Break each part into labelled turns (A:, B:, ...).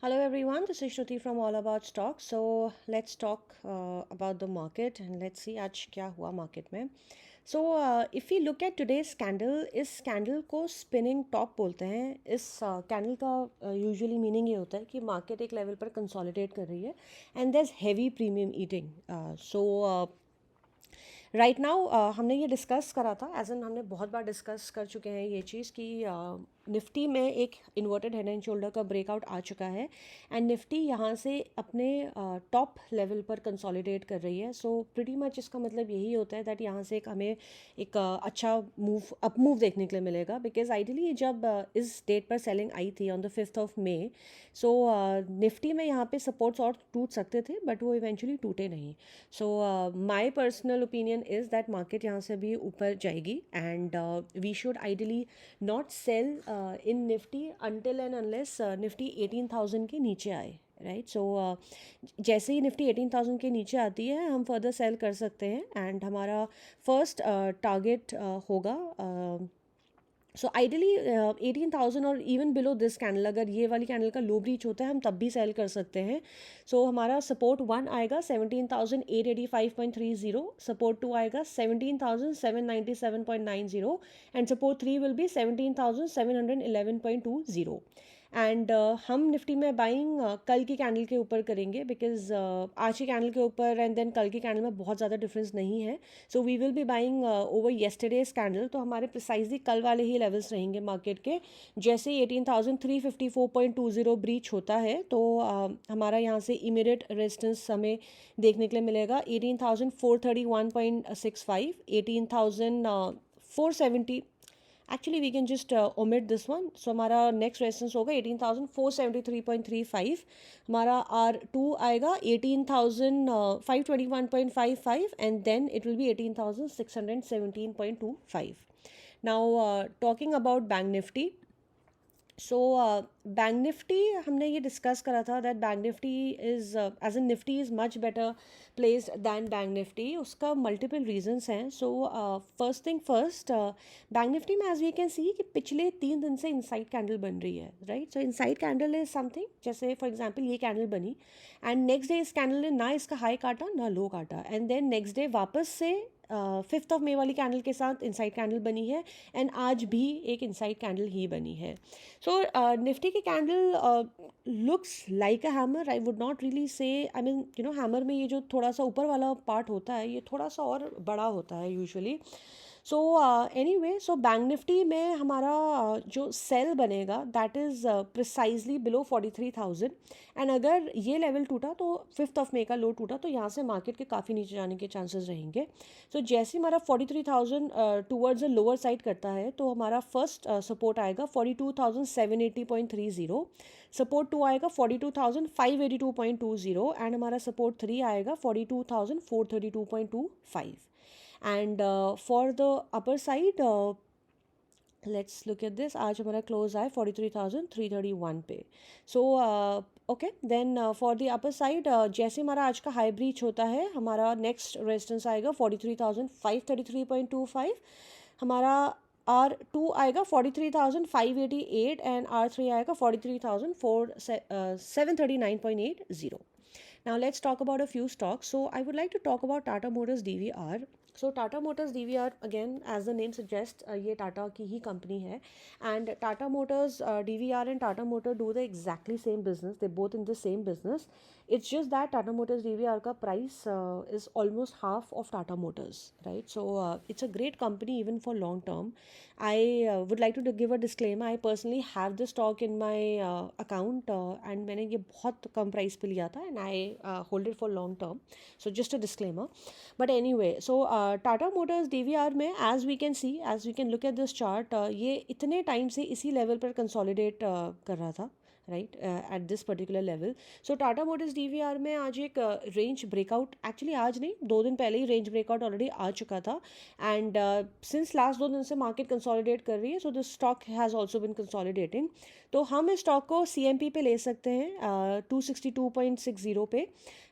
A: Hello everyone, this is Shruti from All About Stocks. So let's talk about the market and let's see आज क्या हुआ market में. So if we look at today's candle, इस candle को spinning top बोलते हैं. इस candle का usually meaning ये होता है कि market एक level पर consolidate कर रही है and there's heavy premium eating. Right now हमने ये डिस्कस करा था एज एन हमने बहुत बार डिस्कस कर चुके हैं ये चीज़ कि निफ्टी में एक इन्वर्टेड हेड एंड शोल्डर का ब्रेकआउट आ चुका है एंड निफ्टी यहाँ से अपने टॉप लेवल पर कंसोलिडेट कर रही है. सो प्रीटी मच इसका मतलब यही होता है दैट यहाँ से एक हमें एक अच्छा मूव अप मूव देखने के लिए मिलेगा बिकॉज आइडियली जब इस डेट पर सेलिंग आई थी on the 5th of May. So Nifty में यहाँ पे सपोर्ट्स और टूट सकते थे बट वो इवेंचुअली टूटे नहीं. So my personal opinion is that market यहाँ से भी ऊपर जाएगी and we should ideally not sell in Nifty until and unless Nifty 18,000 के नीचे आए. राइट. सो जैसे ही निफ्टी 18,000 के नीचे आती है हम फर्दर सेल कर सकते हैं एंड हमारा फर्स्ट टारगेट होगा. सो आइडली 18,000 और इवन बिलो दिस कैंडल, अगर ये वाली कैंडल का लो ब्रीच होता है हम तब भी सेल कर सकते हैं. सो हमारा सपोर्ट 1 आएगा 17,885.30, सपोर्ट 2 आएगा 17,797.90 and support 3 will be 17,711.20. And हम निफ्टी में बाइंग कल की कैंडल के ऊपर करेंगे बिकॉज आज की कैंडल के ऊपर एंड देन कल की कैंडल में बहुत ज़्यादा डिफरेंस नहीं है. So we will be buying over yesterday's candle. तो हमारे प्रिसाइजली कल वाले ही लेवल्स रहेंगे मार्केट के. जैसे ही 18,354.20 ब्रीच होता है तो हमारा यहाँ से इमीडिएट रेजिस्टेंस हमें देखने के लिए मिलेगा 18,431.65, 18,470. Actually we can just omit this one. So हमारा नेक्स्ट रेजिस्टेंस होगा 18,473.35. हमारा R2 आएगा 18,521.55 and then it will be 18,617.25. Now talking about bank Nifty. So bank Nifty हमने ये डिस्कस करा था that bank Nifty is as an Nifty is much better placed than bank Nifty. उसका multiple reasons हैं. So first thing first, bank Nifty में as we can see कि पिछले 3 दिन से इनसाइड कैंडल बन रही है. Right. So inside candle is something जैसे फॉर एग्जांपल ये कैंडल बनी एंड नेक्स्ट डे इस कैंडल ने ना इसका हाई काटा ना लो काटा एंड देन नेक्स्ट डे वापस से 5th of May वाली कैंडल के साथ इनसाइड कैंडल बनी है एंड आज भी एक इनसाइड कैंडल ही बनी है. सो निफ्टी की candle looks like a hammer. I would not really say, I mean you know hammer में ये जो थोड़ा सा ऊपर वाला पार्ट होता है ये थोड़ा सा और बड़ा होता है यूजुअली. सो एनीवे, सो बैंक निफ्टी में हमारा जो सेल बनेगा that is precisely below 43,000 and अगर ये लेवल टूटा तो 5th of May का लो टूटा तो यहाँ से मार्केट के काफ़ी नीचे जाने के चांसेस रहेंगे. सो जैसे हमारा 43,000 टूवर्ड्स द लोअर साइड करता है तो हमारा फर्स्ट सपोर्ट आएगा 42,780.30, सपोर्ट 2 आएगा 42,582.20 एंड हमारा सपोर्ट 3 आएगा 42,432.25. And for the upper side let's look at this. आज हमारा क्लोज आए 43,331 पे. So okay then for the upper side जैसे हमारा आज का हाई ब्रीच होता है हमारा नेक्स्ट रेजिस्टेंस आएगा 43,533.25. हमारा R2 आएगा 43,588 एंड R3 आएगा 43,739.80. Now let's talk about a few stocks. So I would like to talk about Tata Motors DVR. So Tata Motors DVR, again as the name suggests, ये टाटा की ही company है and Tata Motors DVR and Tata Motor do the exactly same business. They both in the same business. It's just that Tata Motors DVR का price is almost half of Tata Motors, right? So it's a great company even for long term. I would like to give a disclaimer. I personally have this stock in my account and मैंने ये बहुत कम price पे लिया था and I hold it for long term. So just a disclaimer. But anyway, so Tata Motors DVR में as we can see, as we can look at this chart, ये इतने time से इसी लेवल पर consolidate कर रहा था right at this particular level. So Tata Motors DVR में आज एक रेंज ब्रेकआउट, एक्चुअली आज नहीं 2 दिन पहले ही रेंज ब्रेकआउट ऑलरेडी आ चुका था एंड सिंस लास्ट 2 दिन से मार्केट कंसोलिडेट कर रही है. So this stock has also been consolidating. तो हम इस स्टॉक को CMP पे ले सकते हैं 262.60 पे.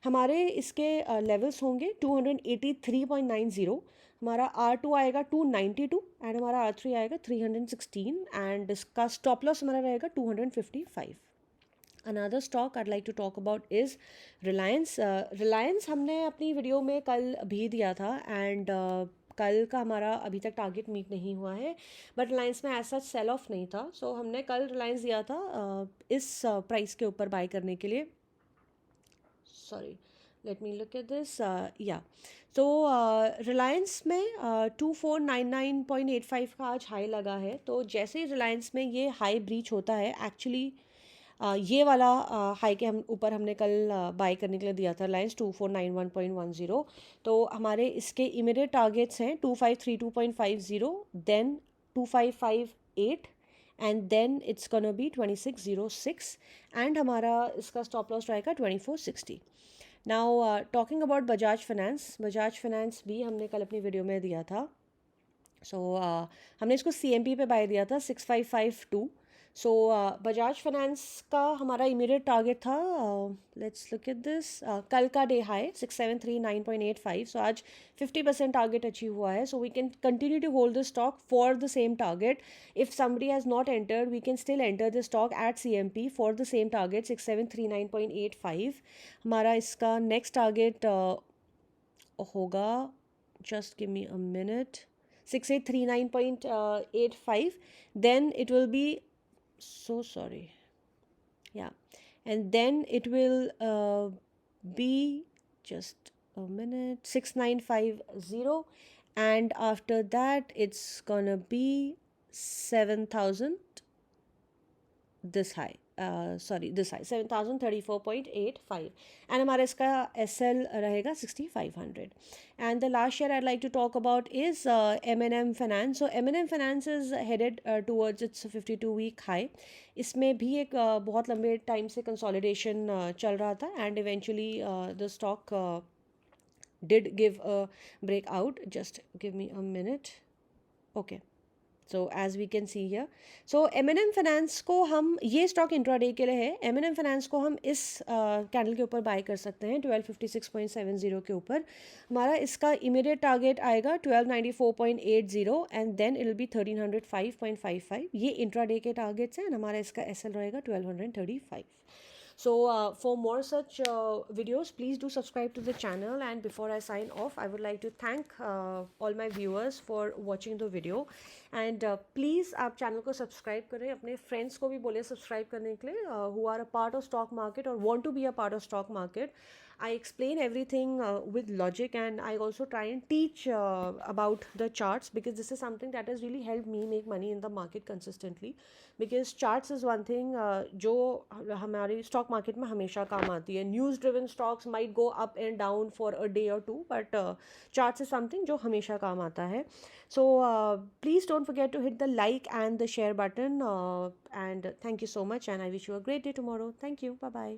A: हमारे इसके लेवल्स होंगे 283.90. हमारा R2 आएगा 292 एंड हमारा R3 आएगा 316 एंड इसका स्टॉप लॉस हमारा रहेगा 255. Another stock I'd like to talk about is Reliance. Reliance हमने अपनी वीडियो में कल भी दिया था एंड कल का हमारा अभी तक टारगेट मीट नहीं हुआ है, बट रिलायंस में ऐसा सेल ऑफ नहीं था, सो हमने कल रिलायंस दिया था इस प्राइस के ऊपर बाय करने के लिए. Sorry, let me look at this. या तो रिलायंस में 2499.85 का आज हाई लगा है. तो जैसे ही रिलायंस में ये हाई ब्रीच होता है, एक्चुअली ये वाला हाई के हम ऊपर हमने कल बाय करने के लिए दिया था रिलायंस 2491.10. तो हमारे इसके इमीडिएट टारगेट्स हैं 2532.50, then 2558 and then it's gonna be 2606 and हमारा इसका स्टॉप लॉस रहेगा 2460. Now talking about Bajaj finance भी हमने कल अपनी वीडियो में दिया था. हमने इसको CMP पे बाय दिया था 6552. बजाज फाइनेंस का हमारा इमीडिएट टारगेट था, लेट्स लुक एट दिस, कल का डे हाई 6739.85. सो आज 50% टारगेट अचीव हुआ है. So we can continue to hold the stock for the same target. If somebody has not entered, we can still enter the stock at CMP for the same target 6739.85. हमारा इसका next target होगा, just give me a minute, 6839.85. then it will be, so sorry, yeah, and then it will be, just a minute, 6950, and after that it's gonna be 7000, this high, this high 7034.85, and हमारा इसका SL रहेगा 6500. And the last share I'd like to talk about is M&M Finance. So M&M Finance is headed towards its 52-week high. इसमें भी एक बहुत लंबे time से consolidation चल रहा था and eventually the stock did give a breakout. Just give me a minute. Okay, so as we can see here, so M&M Finance को हम, ये स्टॉक इंट्राडे के लिए है, M&M Finance को हम इस कैंडल के ऊपर बाय कर सकते हैं 1256.70 के ऊपर. हमारा इसका इमीडिएट टारगेट आएगा 1294.80 and then it will be 1305.55. ये इंट्राडे के टारगेट्स हैं. हमारा इसका SL रहेगा 1235. So for more such videos, please do subscribe to the channel. And before I sign off, I would like to thank all my viewers for watching the video. And please आप channel को subscribe करें, अपने friends को भी बोले subscribe करने के लिए, who are a part of stock market or want to be a part of stock market. I explain everything with logic, and I also try and teach about the charts, because this is something that has really helped me make money in the market consistently. Because charts is one thing जो हमारी stock market में हमेशा काम आती है. News driven stocks might go up and down for a day or two, but charts is something जो हमेशा काम आता है. So please don't forget to hit the like and the share button, and thank you so much, and I wish you a great day tomorrow. Thank you. Bye bye.